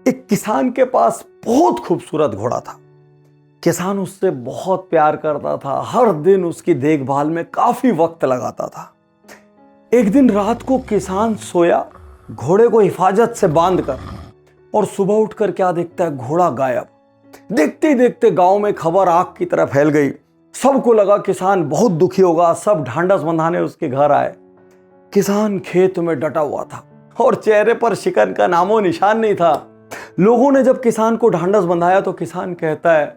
एक किसान के पास बहुत खूबसूरत घोड़ा था। किसान उससे बहुत प्यार करता था, हर दिन उसकी देखभाल में काफी वक्त लगाता था। एक दिन रात को किसान सोया घोड़े को हिफाजत से बांध कर, और सुबह उठकर क्या देखता है, घोड़ा गायब। देखते ही देखते गांव में खबर आग की तरह फैल गई। सबको लगा किसान बहुत दुखी होगा, सब ढांढस बंधाने उसके घर आए। किसान खेत में डटा हुआ था और चेहरे पर शिकन का नामो निशान नहीं था। लोगों ने जब किसान को ढांढस बंधाया तो किसान कहता है,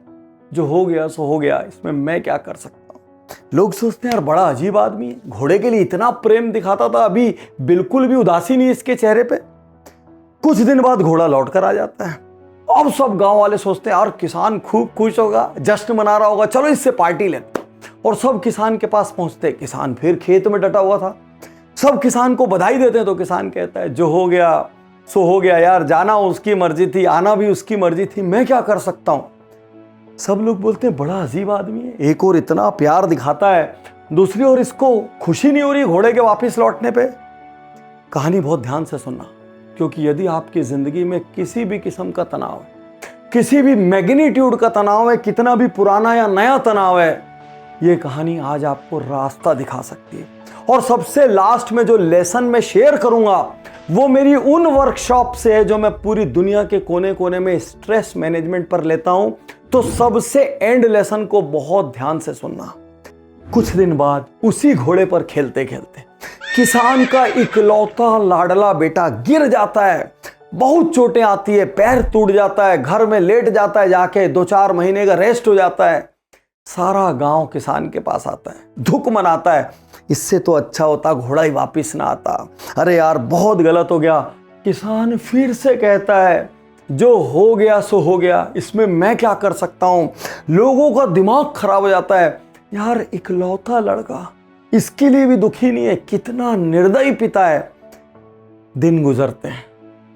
जो हो गया सो हो गया, इसमें मैं क्या कर सकता हूं। लोग सोचते हैं यार बड़ा अजीब आदमी है, घोड़े के लिए इतना प्रेम दिखाता था, अभी बिल्कुल भी उदासी नहीं इसके चेहरे पे। कुछ दिन बाद घोड़ा लौट कर आ जाता है। अब सब गांव वाले सोचते हैं यार किसान खूब खुश होगा, जश्न मना रहा होगा, चलो इससे पार्टी लेते। और सब किसान के पास पहुंचते, किसान फिर खेत में डटा हुआ था। सब किसान को बधाई देते हैं तो किसान कहता है, जो हो गया सो हो गया यार, जाना उसकी मर्जी थी, आना भी उसकी मर्जी थी, मैं क्या कर सकता हूं। सब लोग बोलते हैं बड़ा अजीब आदमी है, एक और इतना प्यार दिखाता है, दूसरी ओर इसको खुशी नहीं हो रही घोड़े के वापस लौटने पे। कहानी बहुत ध्यान से सुनना, क्योंकि यदि आपकी जिंदगी में किसी भी किस्म का तनाव है, किसी भी मैग्नीट्यूड का तनाव है, कितना भी पुराना या नया तनाव है, ये कहानी आज आपको रास्ता दिखा सकती है। और सबसे लास्ट में जो लेसन मैं शेयर करूंगा वो मेरी उन वर्कशॉप से है जो मैं पूरी दुनिया के कोने कोने में स्ट्रेस मैनेजमेंट पर लेता हूं। तो सबसे एंड लेसन को बहुत ध्यान से सुनना। कुछ दिन बाद उसी घोड़े पर खेलते खेलते किसान का इकलौता लाडला बेटा गिर जाता है, बहुत चोटें आती है, पैर टूट जाता है, घर में लेट जाता है, जाके 2-4 महीने का रेस्ट हो जाता है। सारा गांव किसान के पास आता है, दुख मनाता है, इससे तो अच्छा होता घोड़ा ही वापिस ना आता, अरे यार बहुत गलत हो गया। किसान फिर से कहता है, जो हो गया सो हो गया, इसमें मैं क्या कर सकता हूं। लोगों का दिमाग खराब हो जाता है, यार इकलौता लड़का इसके लिए भी दुखी नहीं है, कितना निर्दयी पिता है। दिन गुजरते हैं,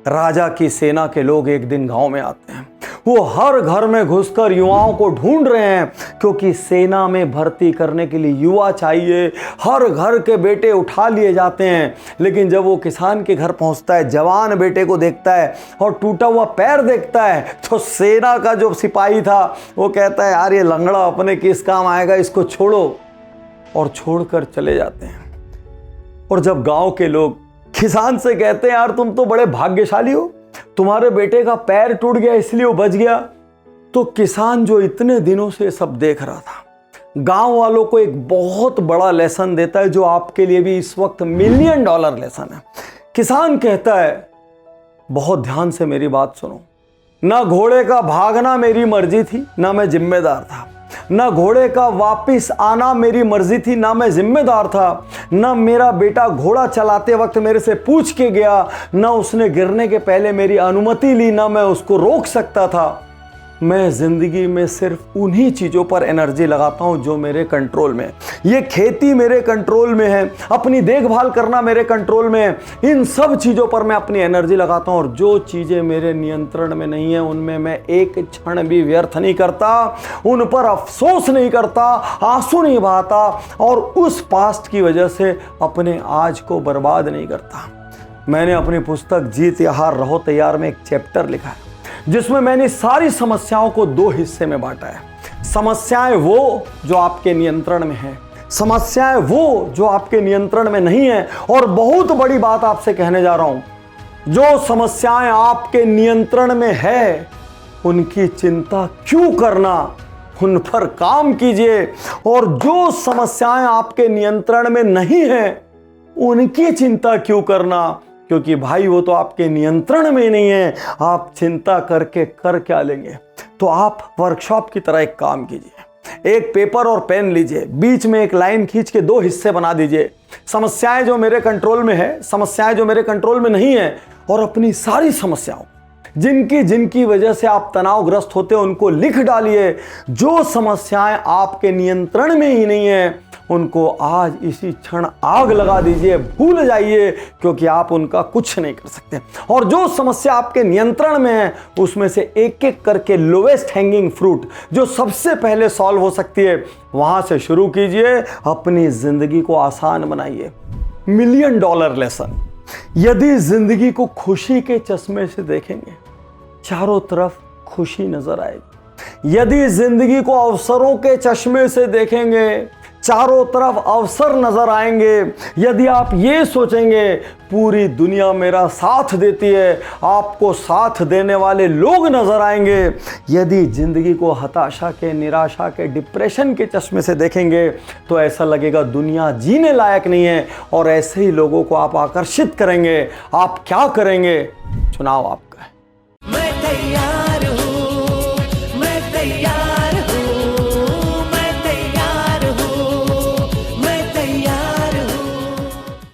राजा की सेना के लोग एक दिन गांव में आते हैं। वो हर घर में घुसकर युवाओं को ढूंढ रहे हैं, क्योंकि सेना में भर्ती करने के लिए युवा चाहिए। हर घर के बेटे उठा लिए जाते हैं। लेकिन जब वो किसान के घर पहुंचता है, जवान बेटे को देखता है और टूटा हुआ पैर देखता है, तो सेना का जो सिपाही था वो कहता है, यार ये लंगड़ा अपने किस काम आएगा, इसको छोड़ो, और छोड़कर चले जाते हैं। और जब गांव के लोग किसान से कहते हैं, यार तुम तो बड़े भाग्यशाली हो, तुम्हारे बेटे का पैर टूट गया इसलिए वो बच गया, तो किसान जो इतने दिनों से सब देख रहा था, गांव वालों को एक बहुत बड़ा लेसन देता है, जो आपके लिए भी इस वक्त $1 मिलियन लेसन है। किसान कहता है, बहुत ध्यान से मेरी बात सुनो, ना घोड़े का भागना मेरी मर्जी थी, ना मैं जिम्मेदार था, ना घोड़े का वापिस आना मेरी मर्जी थी, ना मैं जिम्मेदार था, ना मेरा बेटा घोड़ा चलाते वक्त मेरे से पूछ के गया, ना उसने गिरने के पहले मेरी अनुमति ली, ना मैं उसको रोक सकता था। मैं जिंदगी में सिर्फ उन्हीं चीजों पर एनर्जी लगाता हूं जो मेरे कंट्रोल में। ये खेती मेरे कंट्रोल में है, अपनी देखभाल करना मेरे कंट्रोल में है, इन सब चीजों पर मैं अपनी एनर्जी लगाता हूं। और जो चीजें मेरे नियंत्रण में नहीं है उनमें मैं एक क्षण भी व्यर्थ नहीं करता, उन पर अफसोस नहीं करता, आंसू नहीं बहाता, और उस पास्ट की वजह से अपने आज को बर्बाद नहीं करता। मैंने अपनी पुस्तक जीत या हार रहो तैयार में एक चैप्टर लिखा है, जिसमें मैंने सारी समस्याओं को 2 हिस्से में बांटा है। समस्याएं वो जो आपके नियंत्रण में है, समस्याएं वो जो आपके नियंत्रण में नहीं है। और बहुत बड़ी बात आपसे कहने जा रहा हूं, जो समस्याएं आपके नियंत्रण में है उनकी चिंता क्यों करना, उन पर काम कीजिए। और जो समस्याएं आपके नियंत्रण में नहीं है उनकी चिंता क्यों करना, क्योंकि भाई वो तो आपके नियंत्रण में नहीं है। आप चिंता करके कर क्या लेंगे। तो आप वर्कशॉप की तरह एक काम कीजिए, एक पेपर और पेन लीजिए, बीच में एक लाइन खींच के 2 हिस्से बना दीजिए, समस्याएं जो मेरे कंट्रोल में है, समस्याएं जो मेरे कंट्रोल में नहीं है, और अपनी सारी समस्याओं जिनकी वजह से आप तनावग्रस्त होते हैं उनको लिख डालिए। जो समस्याएं आपके नियंत्रण में ही नहीं है उनको आज इसी क्षण आग लगा दीजिए, भूल जाइए, क्योंकि आप उनका कुछ नहीं कर सकते। और जो समस्या आपके नियंत्रण में है उसमें से एक एक करके लोवेस्ट हैंगिंग फ्रूट जो सबसे पहले सॉल्व हो सकती है वहां से शुरू कीजिए। अपनी जिंदगी को आसान बनाइए। $1 मिलियन लेसन। यदि जिंदगी को खुशी के चश्मे से देखेंगे चारों तरफ खुशी नजर आएगी। यदि जिंदगी को अवसरों के चश्मे से देखेंगे, चारों तरफ अवसर नजर आएंगे। यदि आप ये सोचेंगे पूरी दुनिया मेरा साथ देती है, आपको साथ देने वाले लोग नजर आएंगे। यदि जिंदगी को हताशा के, निराशा के, डिप्रेशन के चश्मे से देखेंगे तो ऐसा लगेगा दुनिया जीने लायक नहीं है, और ऐसे ही लोगों को आप आकर्षित करेंगे। आप क्या करेंगे, चुनाव आपका है।